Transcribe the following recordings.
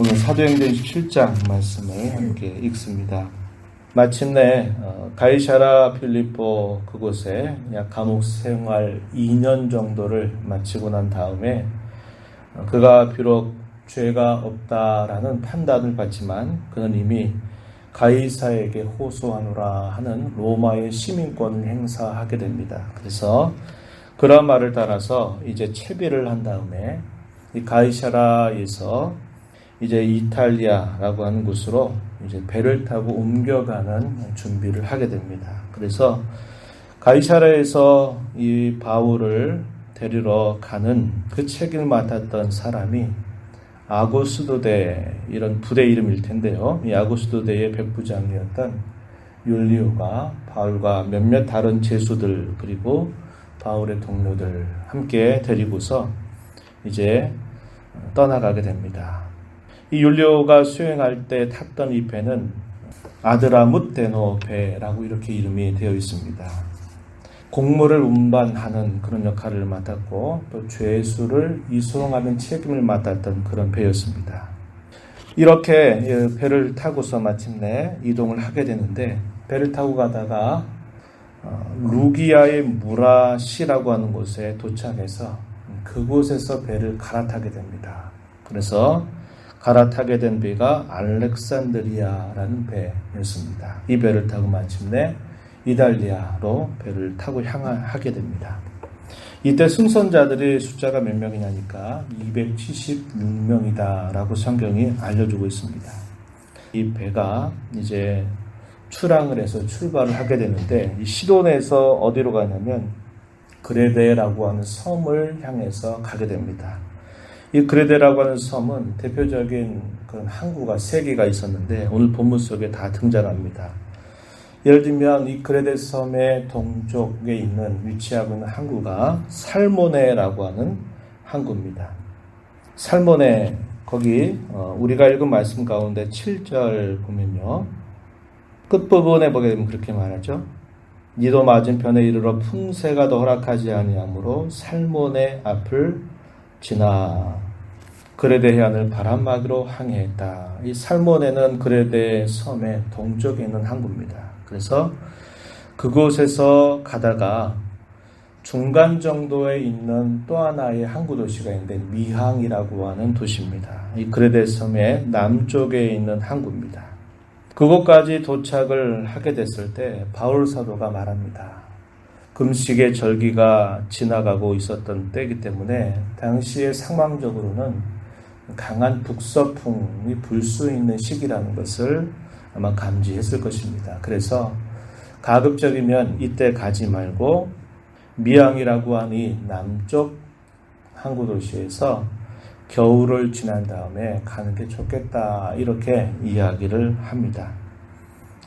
오늘 사도행전 17장 말씀을 함께 읽습니다. 마침내 가이사랴 필리포 그곳에 약 감옥 생활 2년 정도를 마치고 난 다음에 그가 비록 죄가 없다라는 판단을 받지만 그는 이미 가이사에게 호소하노라 하는 로마의 시민권을 행사하게 됩니다. 그래서 그런 말을 따라서 이제 채비를 한 다음에 이 가이사랴에서 이제 이탈리아라고 하는 곳으로 이제 배를 타고 옮겨가는 준비를 하게 됩니다. 그래서 가이사랴에서 이 바울을 데리러 가는 그 책임을 맡았던 사람이 아고스도대 이런 부대 이름일 텐데요. 이 아고스도대의 백부장이었던 율리오가 바울과 몇몇 다른 제수들 그리고 바울의 동료들 함께 데리고서 이제 떠나가게 됩니다. 이 율리오가 수행할 때 탔던 이 배는 아드라무테노 배라고 이렇게 이름이 되어 있습니다. 곡물을 운반하는 그런 역할을 맡았고 또 죄수를 이송하는 책임을 맡았던 그런 배였습니다. 이렇게 배를 타고서 마침내 이동을 하게 되는데 배를 타고 가다가 루기아의 무라시라고 하는 곳에 도착해서 그곳에서 배를 갈아타게 됩니다. 그래서 갈아타게 된 배가 알렉산드리아라는 배였습니다. 이 배를 타고 마침내 이탈리아로 배를 타고 향하게 됩니다. 이때 승선자들의 숫자가 몇 명이냐니까 276명이다라고 성경이 알려주고 있습니다. 이 배가 이제 출항을 해서 출발을 하게 되는데 이 시돈에서 어디로 가냐면 그레데라고 하는 섬을 향해서 가게 됩니다. 이 그레데라고 하는 섬은 대표적인 그런 항구가 3개가 있었는데 오늘 본문 속에 다 등장합니다. 예를 들면 이 그레데 섬의 동쪽에 위치하고 있는 항구가 살모네라고 하는 항구입니다. 살모네 거기 우리가 읽은 말씀 가운데 7절 보면요. 끝부분에 보게 되면 그렇게 말하죠. 니도 맞은편에 이르러 풍세가 더 허락하지 아니하므로 살모네 앞을 지나 그레데 해안을 바람막이로 항해했다. 이 살모네는 그레데 섬의 동쪽에 있는 항구입니다. 그래서 그곳에서 가다가 중간 정도에 있는 또 하나의 항구 도시가 있는데 미항이라고 하는 도시입니다. 이 그레데 섬의 남쪽에 있는 항구입니다. 그곳까지 도착을 하게 됐을 때 바울 사도가 말합니다. 금식의 절기가 지나가고 있었던 때이기 때문에 당시의 상황적으로는 강한 북서풍이 불 수 있는 시기라는 것을 아마 감지했을 것입니다. 그래서 가급적이면 이때 가지 말고 미항이라고 하는 이 남쪽 항구 도시에서 겨울을 지난 다음에 가는 게 좋겠다 이렇게 이야기를 합니다.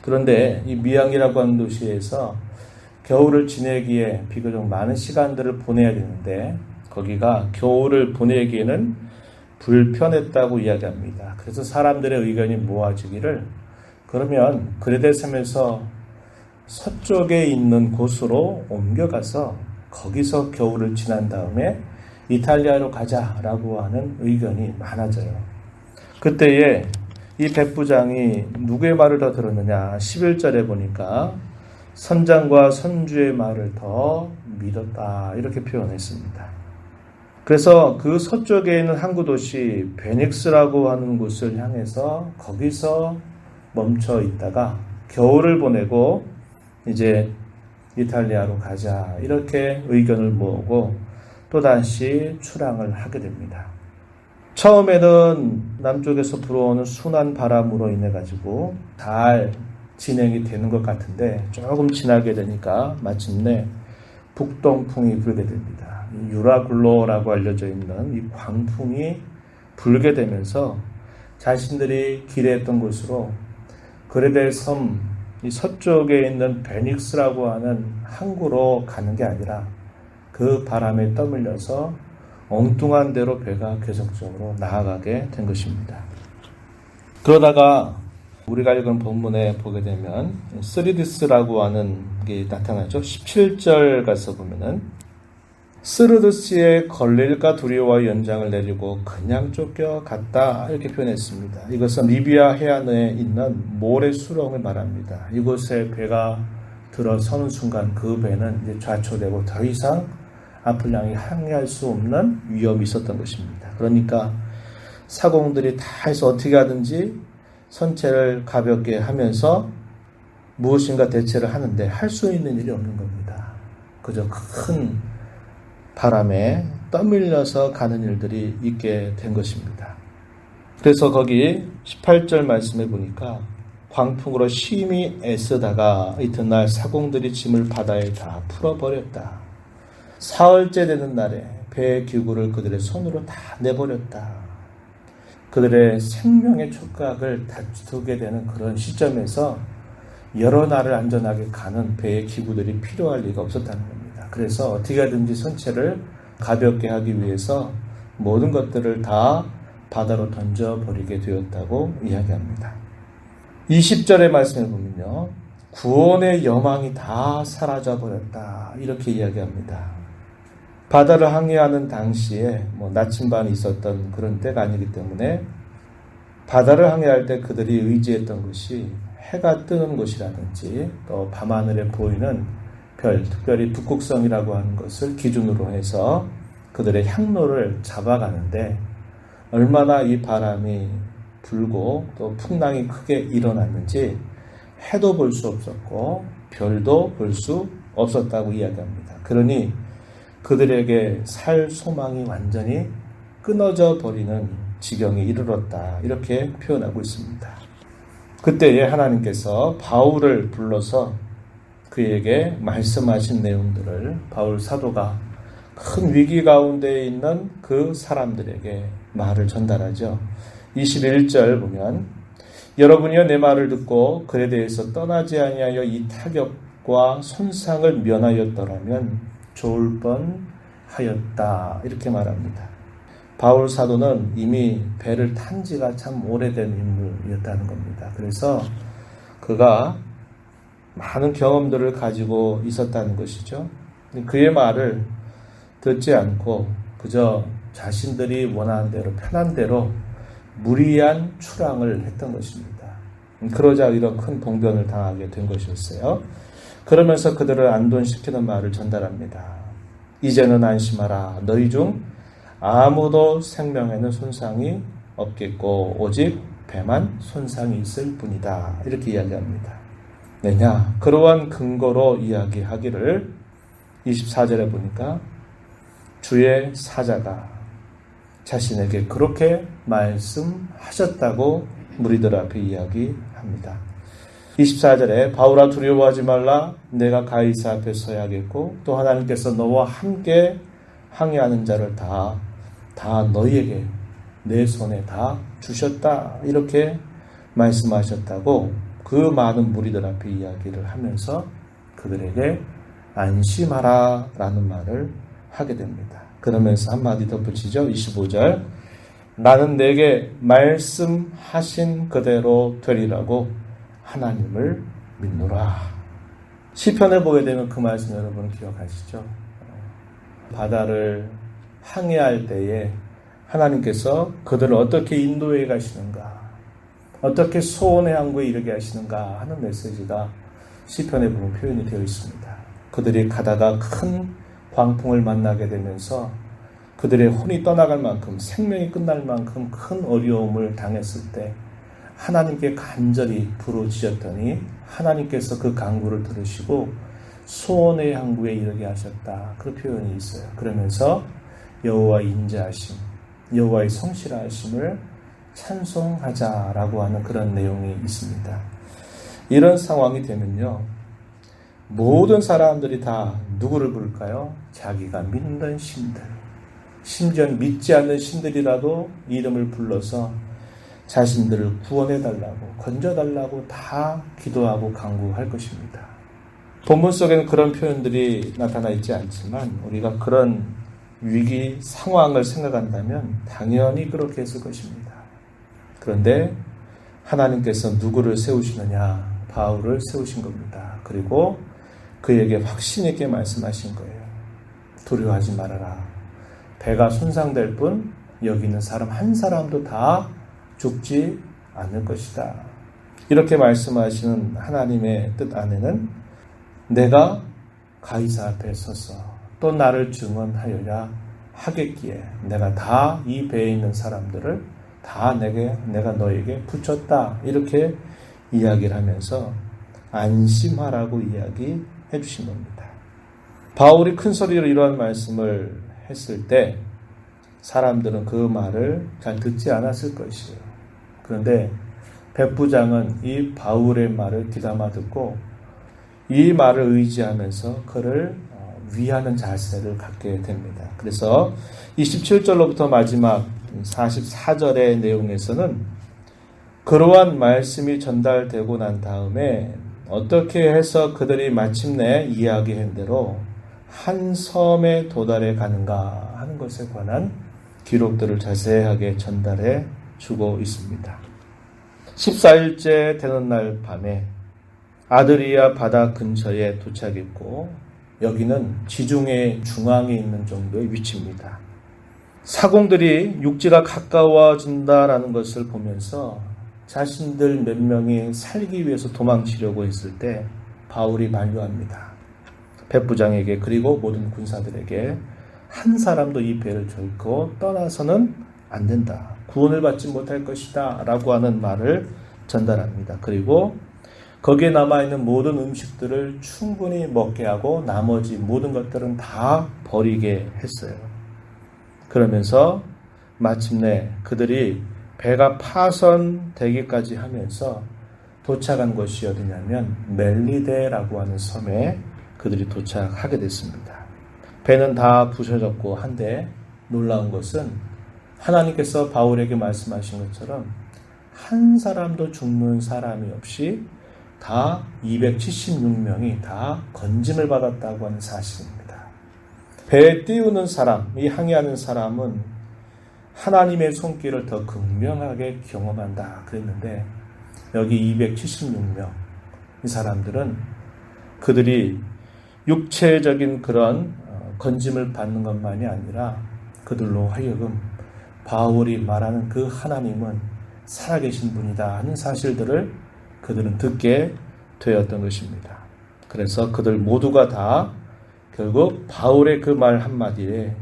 그런데 이 미항이라고 하는 도시에서 겨울을 지내기에 비교적 많은 시간들을 보내야 되는데 거기가 겨울을 보내기에는 불편했다고 이야기합니다. 그래서 사람들의 의견이 모아지기를 그러면 그레데 섬에서 서쪽에 있는 곳으로 옮겨가서 거기서 겨울을 지난 다음에 이탈리아로 가자라고 하는 의견이 많아져요. 그때에 이 백부장이 누구의 말을 더 들었느냐 11절에 보니까 선장과 선주의 말을 더 믿었다 이렇게 표현했습니다. 그래서 그 서쪽에 있는 항구 도시 베닉스라고 하는 곳을 향해서 거기서 멈춰 있다가 겨울을 보내고 이제 이탈리아로 가자 이렇게 의견을 모으고 또다시 출항을 하게 됩니다. 처음에는 남쪽에서 불어오는 순한 바람으로 인해 가지고 잘 진행이 되는 것 같은데 조금 지나게 되니까 마침내 북동풍이 불게 됩니다. 유라굴로라고 알려져 있는 이 광풍이 불게 되면서 자신들이 기대했던 곳으로 그레데 섬 이 서쪽에 있는 베닉스라고 하는 항구로 가는 게 아니라 그 바람에 떠밀려서 엉뚱한 데로 배가 계속적으로 나아가게 된 것입니다. 그러다가 우리가 읽은 본문에 보게 되면 스리디스라고 하는 게 나타나죠. 17절 가서 보면은 쓰르드시에 걸릴까 두려워 연장을 내리고 그냥 쫓겨갔다 이렇게 표현했습니다. 이것은 리비아 해안에 있는 모래 수렁을 말합니다. 이곳에 배가 들어서는 순간 그 배는 이제 좌초되고 더 이상 앞을 향해 항해할 수 없는 위험이 있었던 것입니다. 그러니까 사공들이 다 해서 어떻게 하든지 선체를 가볍게 하면서 무엇인가 대체를 하는데 할 수 있는 일이 없는 겁니다. 그저 큰 바람에 떠밀려서 가는 일들이 있게 된 것입니다. 그래서 거기 18절 말씀에 보니까 광풍으로 심히 애쓰다가 이튿날 사공들이 짐을 바다에 다 풀어버렸다. 사흘째 되는 날에 배의 기구를 그들의 손으로 다 내버렸다. 그들의 생명의 촉각을 다투게 되는 그런 시점에서 여러 날을 안전하게 가는 배의 기구들이 필요할 리가 없었다는 겁니다. 그래서 어떻게 하든지 선체를 가볍게 하기 위해서 모든 것들을 다 바다로 던져버리게 되었다고 이야기합니다. 20절의 말씀을 보면요. 구원의 여망이 다 사라져버렸다. 이렇게 이야기합니다. 바다를 항해하는 당시에 나침반이 있었던 그런 때가 아니기 때문에 바다를 항해할 때 그들이 의지했던 것이 해가 뜨는 곳이라든지 또 밤하늘에 보이는 별, 특별히 북극성이라고 하는 것을 기준으로 해서 그들의 향로를 잡아가는데 얼마나 이 바람이 불고 또 풍랑이 크게 일어났는지 해도 볼 수 없었고 별도 볼 수 없었다고 이야기합니다. 그러니 그들에게 살 소망이 완전히 끊어져 버리는 지경에 이르렀다. 이렇게 표현하고 있습니다. 그때에 하나님께서 바울을 불러서 그에게 말씀하신 내용들을 바울 사도가 큰 위기 가운데 있는 그 사람들에게 말을 전달하죠. 21절 보면 여러분이여 내 말을 듣고 그에 대해서 떠나지 아니하여 이 타격과 손상을 면하였더라면 좋을 뻔하였다. 이렇게 말합니다. 바울 사도는 이미 배를 탄 지가 참 오래된 인물이었다는 겁니다. 그래서 그가 많은 경험들을 가지고 있었다는 것이죠. 그의 말을 듣지 않고 그저 자신들이 원하는 대로 편한 대로 무리한 추랑을 했던 것입니다. 그러자 이런 큰 봉변을 당하게 된 것이었어요. 그러면서 그들을 안돈시키는 말을 전달합니다. 이제는 안심하라. 너희 중 아무도 생명에는 손상이 없겠고 오직 배만 손상이 있을 뿐이다. 이렇게 이야기합니다. 왜냐? 그러한 근거로 이야기하기를 24절에 보니까 주의 사자가 자신에게 그렇게 말씀하셨다고 무리들 앞에 이야기합니다. 24절에 바울아 두려워하지 말라. 내가 가이사 앞에 서야겠고 또 하나님께서 너와 함께 항해하는 자를 다 너희에게 내 손에 다 주셨다. 이렇게 말씀하셨다고 그 많은 무리들 앞에 이야기를 하면서 그들에게 안심하라 라는 말을 하게 됩니다. 그러면서 한마디 덧붙이죠. 25절 나는 내게 말씀하신 그대로 되리라고 하나님을 믿노라. 시편을 보게 되면 그 말씀 여러분 기억하시죠? 바다를 항해할 때에 하나님께서 그들을 어떻게 인도해 가시는가, 어떻게 소원의 항구에 이르게 하시는가 하는 메시지가 시편에 보면 표현이 되어 있습니다. 그들이 가다가 큰 광풍을 만나게 되면서 그들의 혼이 떠나갈 만큼 생명이 끝날 만큼 큰 어려움을 당했을 때 하나님께 간절히 부르짖었더니 하나님께서 그 간구를 들으시고 소원의 항구에 이르게 하셨다. 그 표현이 있어요. 그러면서 여호와의 인자하심, 여호와의 성실하심을 찬송하자라고 하는 그런 내용이 있습니다. 이런 상황이 되면요, 모든 사람들이 다 누구를 부를까요? 자기가 믿는 신들, 심지어 믿지 않는 신들이라도 이름을 불러서 자신들을 구원해달라고, 건져달라고 다 기도하고 간구할 것입니다. 본문 속에는 그런 표현들이 나타나 있지 않지만 우리가 그런 위기 상황을 생각한다면 당연히 그렇게 했을 것입니다. 그런데 하나님께서 누구를 세우시느냐? 바울을 세우신 겁니다. 그리고 그에게 확신 있게 말씀하신 거예요. 두려워하지 말아라. 배가 손상될 뿐 여기 있는 사람 한 사람도 다 죽지 않을 것이다. 이렇게 말씀하시는 하나님의 뜻 안에는 내가 가이사 앞에 서서 또 나를 증언하여야 하겠기에 내가 다 이 배에 있는 사람들을 다 내가 너에게 붙였다. 이렇게 이야기를 하면서 안심하라고 이야기해 주신 겁니다. 바울이 큰 소리로 이러한 말씀을 했을 때 사람들은 그 말을 잘 듣지 않았을 것이에요. 그런데 백부장은 이 바울의 말을 귀담아 듣고 이 말을 의지하면서 그를 위하는 자세를 갖게 됩니다. 그래서 27절로부터 마지막 44절의 내용에서는 그러한 말씀이 전달되고 난 다음에 어떻게 해서 그들이 마침내 이야기한 대로 한 섬에 도달해 가는가 하는 것에 관한 기록들을 자세하게 전달해 주고 있습니다. 14일째 되는 날 밤에 아드리아 바다 근처에 도착했고 여기는 지중해 중앙에 있는 정도의 위치입니다. 사공들이 육지가 가까워진다라는 것을 보면서 자신들 몇 명이 살기 위해서 도망치려고 했을 때 바울이 만류합니다. 백부장에게 그리고 모든 군사들에게 한 사람도 이 배를 결코 떠나서는 안 된다. 구원을 받지 못할 것이다. 라고 하는 말을 전달합니다. 그리고 거기에 남아있는 모든 음식들을 충분히 먹게 하고 나머지 모든 것들은 다 버리게 했어요. 그러면서 마침내 그들이 배가 파손되기까지 하면서 도착한 곳이 어디냐면 멜리데라고 하는 섬에 그들이 도착하게 됐습니다. 배는 다 부셔졌고 한데 놀라운 것은 하나님께서 바울에게 말씀하신 것처럼 한 사람도 죽는 사람이 없이 다 276명이 다 건짐을 받았다고 하는 사실입니다. 배에 띄우는 사람, 이 항해하는 사람은 하나님의 손길을 더 극명하게 경험한다 그랬는데 여기 276명 이 사람들은 그들이 육체적인 그런 건짐을 받는 것만이 아니라 그들로 하여금 바울이 말하는 그 하나님은 살아계신 분이다 하는 사실들을 그들은 듣게 되었던 것입니다. 그래서 그들 모두가 다 결국 바울의 그 말 한마디에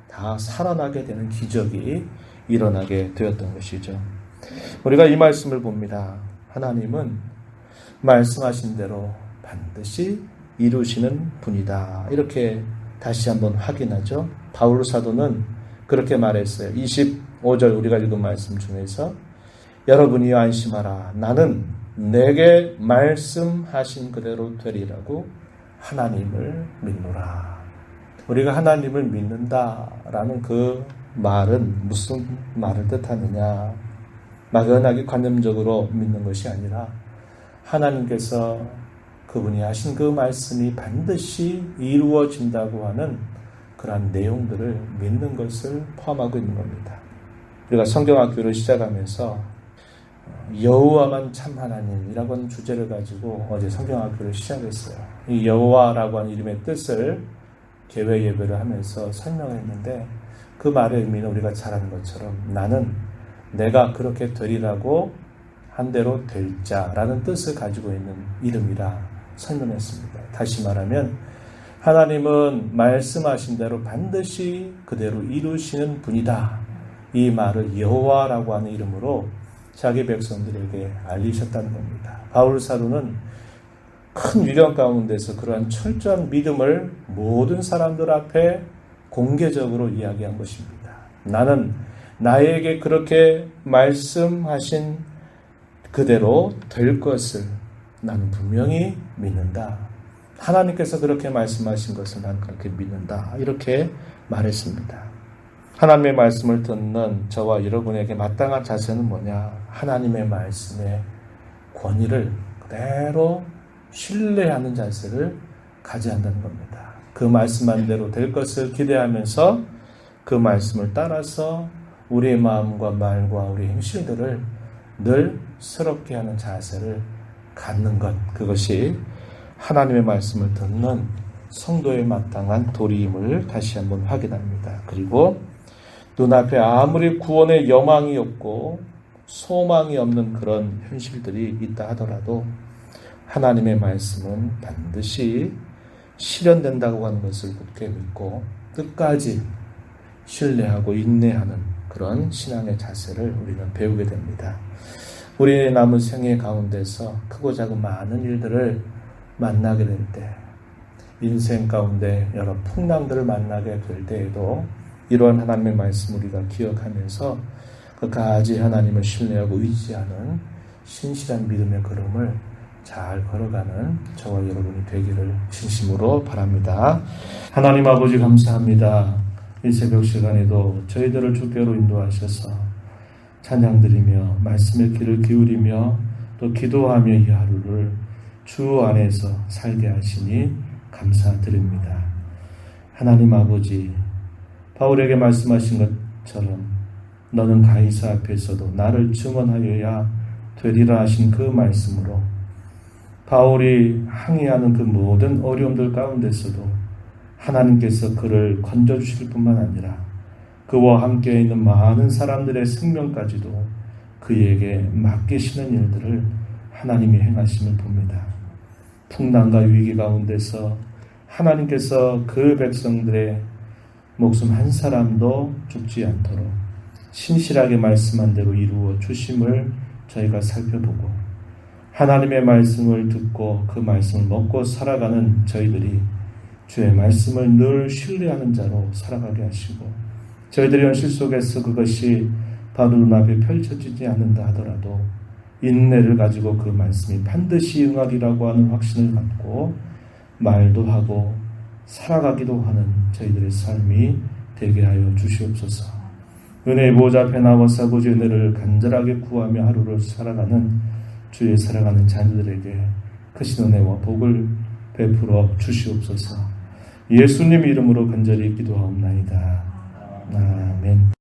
다 살아나게 되는 기적이 일어나게 되었던 것이죠. 우리가 이 말씀을 봅니다. 하나님은 말씀하신 대로 반드시 이루시는 분이다. 이렇게 다시 한번 확인하죠. 바울 사도는 그렇게 말했어요. 25절 우리가 읽은 말씀 중에서 여러분이 안심하라. 나는 내게 말씀하신 그대로 되리라고 하나님을 믿노라. 우리가 하나님을 믿는다라는 그 말은 무슨 말을 뜻하느냐? 막연하게 관념적으로 믿는 것이 아니라 하나님께서 그분이 하신 그 말씀이 반드시 이루어진다고 하는 그러한 내용들을 믿는 것을 포함하고 있는 겁니다. 우리가 성경학교를 시작하면서 여호와만 참 하나님이라고 하는 주제를 가지고 어제 성경학교를 시작했어요. 이 여호와라고 하는 이름의 뜻을 개회 예배를 하면서 설명했는데 그 말의 의미는 우리가 잘 아는 것처럼 나는 내가 그렇게 되리라고 한 대로 될 자라는 뜻을 가지고 있는 이름이라 설명했습니다. 다시 말하면 하나님은 말씀하신 대로 반드시 그대로 이루시는 분이다. 이 말을 여호와라고 하는 이름으로 자기 백성들에게 알리셨다는 겁니다. 바울 사도는 큰 위력 가운데서 그러한 철저한 믿음을 모든 사람들 앞에 공개적으로 이야기한 것입니다. 나는 나에게 그렇게 말씀하신 그대로 될 것을 나는 분명히 믿는다. 하나님께서 그렇게 말씀하신 것을 나는 그렇게 믿는다. 이렇게 말했습니다. 하나님의 말씀을 듣는 저와 여러분에게 마땅한 자세는 뭐냐? 하나님의 말씀의 권위를 그대로 신뢰하는 자세를 가져야 한다는 겁니다. 그 말씀한 대로 될 것을 기대하면서 그 말씀을 따라서 우리의 마음과 말과 우리의 행실들을 늘 새롭게 하는 자세를 갖는 것, 그것이 하나님의 말씀을 듣는 성도에 마땅한 도리임을 다시 한번 확인합니다. 그리고 눈앞에 아무리 구원의 여망이 없고 소망이 없는 그런 현실들이 있다 하더라도 하나님의 말씀은 반드시 실현된다고 하는 것을 굳게 믿고 끝까지 신뢰하고 인내하는 그런 신앙의 자세를 우리는 배우게 됩니다. 우리의 남은 생애 가운데서 크고 작은 많은 일들을 만나게 될 때, 인생 가운데 여러 풍랑들을 만나게 될 때에도 이러한 하나님의 말씀을 우리가 기억하면서 끝까지 하나님을 신뢰하고 의지하는 신실한 믿음의 걸음을 잘 걸어가는 저와 여러분이 되기를 진심으로 바랍니다. 하나님 아버지 감사합니다. 이 새벽 시간에도 저희들을 주께로 인도하셔서 찬양드리며 말씀의 귀를 기울이며 또 기도하며 이 하루를 주 안에서 살게 하시니 감사드립니다. 하나님 아버지, 바울에게 말씀하신 것처럼 너는 가이사 앞에서도 나를 증언하여야 되리라 하신 그 말씀으로 바울이 항의하는 그 모든 어려움들 가운데서도 하나님께서 그를 건져주실 뿐만 아니라 그와 함께 있는 많은 사람들의 생명까지도 그에게 맡기시는 일들을 하나님이 행하심을 봅니다. 풍랑과 위기 가운데서 하나님께서 그 백성들의 목숨 한 사람도 죽지 않도록 신실하게 말씀한 대로 이루어 주심을 저희가 살펴보고 하나님의 말씀을 듣고 그 말씀을 먹고 살아가는 저희들이 주의 말씀을 늘 신뢰하는 자로 살아가게 하시고 저희들의 현실 속에서 그것이 바로 눈앞에 펼쳐지지 않는다 하더라도 인내를 가지고 그 말씀이 반드시 응하리라고 하는 확신을 갖고 말도 하고 살아가기도 하는 저희들의 삶이 되게 하여 주시옵소서. 은혜의 보좌 앞에 나와서 아버지 은혜를 간절하게 구하며 하루를 살아가는 주의 살아가는 자녀들에게 크신 은혜와 복을 베풀어 주시옵소서. 예수님 이름으로 간절히 기도하옵나이다. 아멘.